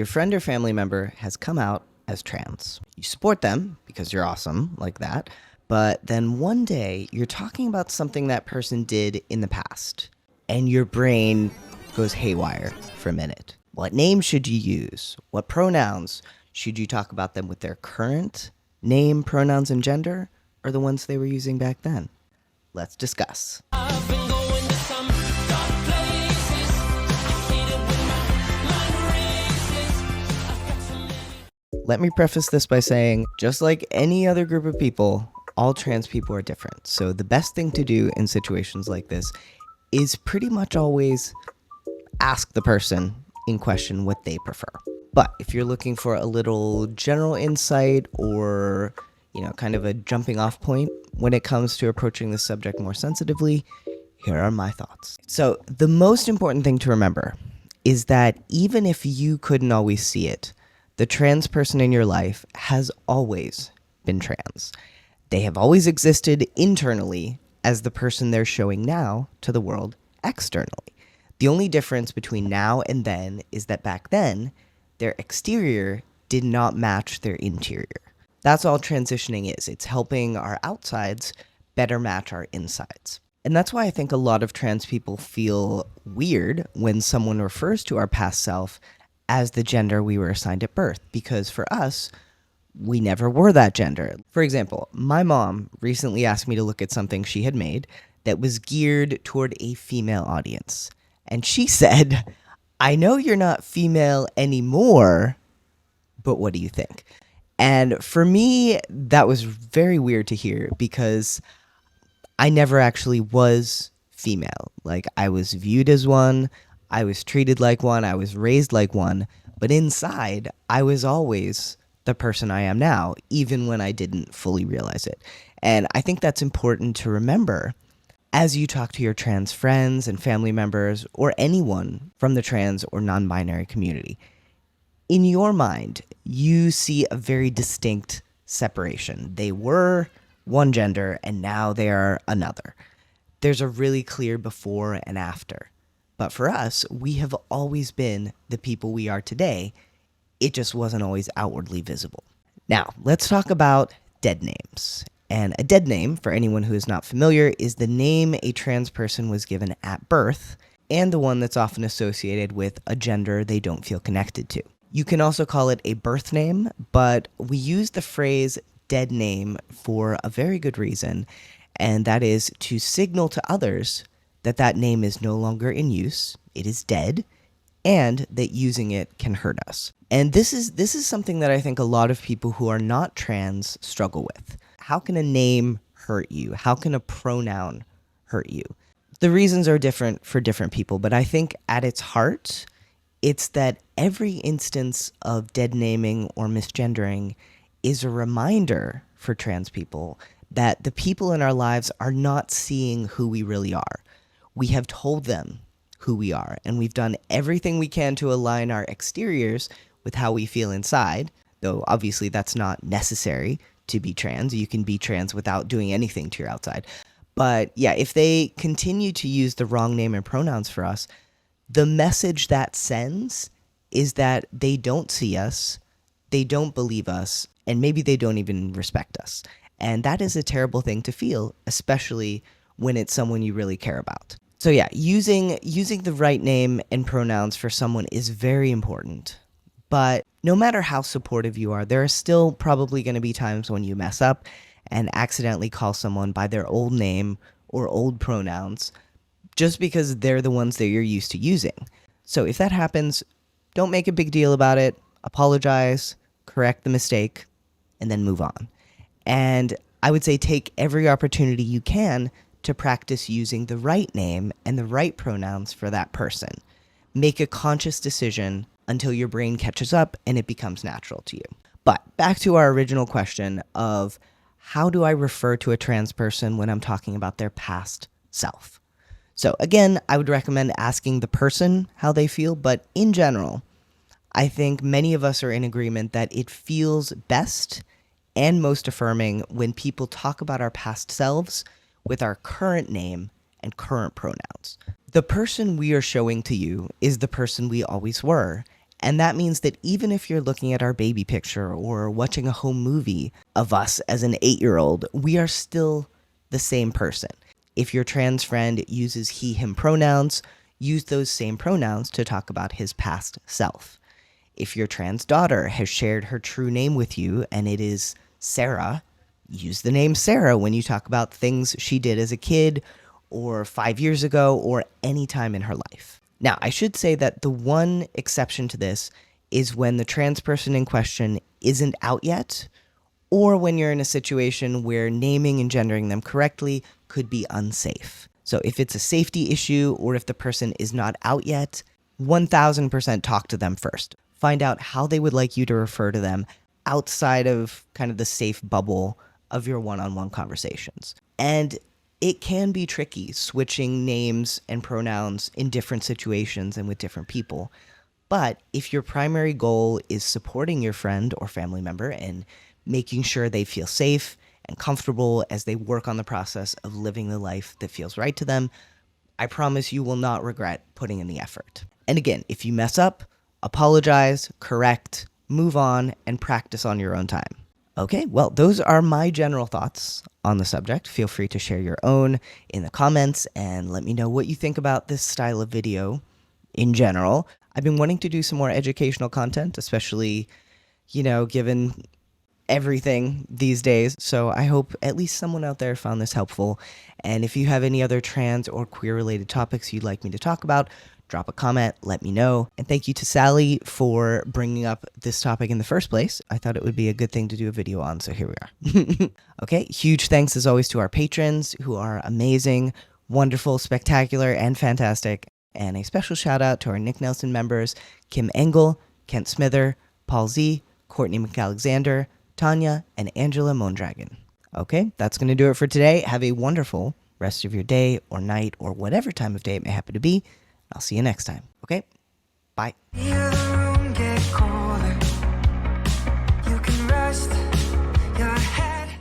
Your friend or family member has come out as trans. You support them because you're awesome like that, but then one day you're talking about something that person did in the past, and your brain goes haywire for a minute. What name should you use? What pronouns? Should you talk about them with their current name, pronouns, and gender, or the ones they were using back then? Let's discuss. Let me preface this by saying, just like any other group of people, all trans people are different. So the best thing to do in situations like this is pretty much always ask the person in question what they prefer. But if you're looking for a little general insight or, kind of a jumping off point when it comes to approaching this subject more sensitively, here are my thoughts. So the most important thing to remember is that even if you couldn't always see it, the trans person in your life has always been trans. They have always existed internally as the person they're showing now to the world externally. The only difference between now and then is that back then, their exterior did not match their interior. That's all transitioning is. It's helping our outsides better match our insides. And that's why I think a lot of trans people feel weird when someone refers to our past self as the gender we were assigned at birth, because for us, we never were that gender. For example, my mom recently asked me to look at something she had made that was geared toward a female audience. And she said, "I know you're not female anymore, but what do you think?" And for me, that was very weird to hear because I never actually was female. Like, I was viewed as one, I was treated like one, I was raised like one, but inside, I was always the person I am now, even when I didn't fully realize it. And I think that's important to remember as you talk to your trans friends and family members or anyone from the trans or non-binary community. In your mind, you see a very distinct separation. They were one gender and now they are another. There's a really clear before and after. But for us, we have always been the people we are today. It just wasn't always outwardly visible. Now, let's talk about dead names. And a dead name, for anyone who is not familiar, is the name a trans person was given at birth and the one that's often associated with a gender they don't feel connected to. You can also call it a birth name, but we use the phrase dead name for a very good reason, and that is to signal to others that that name is no longer in use, it is dead, and that using it can hurt us. And this is something that I think a lot of people who are not trans struggle with. How can a name hurt you? How can a pronoun hurt you? The reasons are different for different people, but I think at its heart, it's that every instance of dead naming or misgendering is a reminder for trans people that the people in our lives are not seeing who we really are. We have told them who we are, and we've done everything we can to align our exteriors with how we feel inside, though obviously that's not necessary to be trans. You can be trans without doing anything to your outside. But yeah, if they continue to use the wrong name and pronouns for us, the message that sends is that they don't see us, they don't believe us, and maybe they don't even respect us. And that is a terrible thing to feel, especially when it's someone you really care about. So yeah, using the right name and pronouns for someone is very important. But no matter how supportive you are, there are still probably going to be times when you mess up and accidentally call someone by their old name or old pronouns just because they're the ones that you're used to using. So if that happens, don't make a big deal about it, apologize, correct the mistake, and then move on. And I would say take every opportunity you can to practice using the right name and the right pronouns for that person. Make a conscious decision until your brain catches up and it becomes natural to you. But back to our original question of how do I refer to a trans person when I'm talking about their past self? So again, I would recommend asking the person how they feel, but in general, I think many of us are in agreement that it feels best and most affirming when people talk about our past selves with our current name and current pronouns. The person we are showing to you is the person we always were, And that means that even if you're looking at our baby picture or watching a home movie of us as an 8-year-old, we are still the same person. If your trans friend uses he, him pronouns, use those same pronouns to talk about his past self. If your trans daughter has shared her true name with you and it is Sarah, use the name Sarah when you talk about things she did as a kid or 5 years ago or any time in her life. Now, I should say that the one exception to this is when the trans person in question isn't out yet, or when you're in a situation where naming and gendering them correctly could be unsafe. So if it's a safety issue or if the person is not out yet, 1000% talk to them first. Find out how they would like you to refer to them outside of kind of the safe bubble of your one-on-one conversations. And it can be tricky switching names and pronouns in different situations and with different people. But if your primary goal is supporting your friend or family member and making sure they feel safe and comfortable as they work on the process of living the life that feels right to them, I promise you will not regret putting in the effort. And again, if you mess up, apologize, correct, move on, and practice on your own time. Okay, well, those are my general thoughts on the subject. Feel free to share your own in the comments and let me know what you think about this style of video in general. I've been wanting to do some more educational content, especially, given everything these days. So I hope at least someone out there found this helpful. And if you have any other trans or queer related topics you'd like me to talk about, drop a comment, let me know. And thank you to Sally for bringing up this topic in the first place. I thought it would be a good thing to do a video on, so here we are. Okay, huge thanks as always to our patrons who are amazing, wonderful, spectacular, and fantastic. And a special shout out to our Nick Nelson members, Kim Engel, Kent Smither, Paul Z, Courtney McAlexander, Tanya, and Angela Mondragon. Okay, that's going to do it for today. Have a wonderful rest of your day or night or whatever time of day it may happen to be. I'll see you next time. Okay? Bye.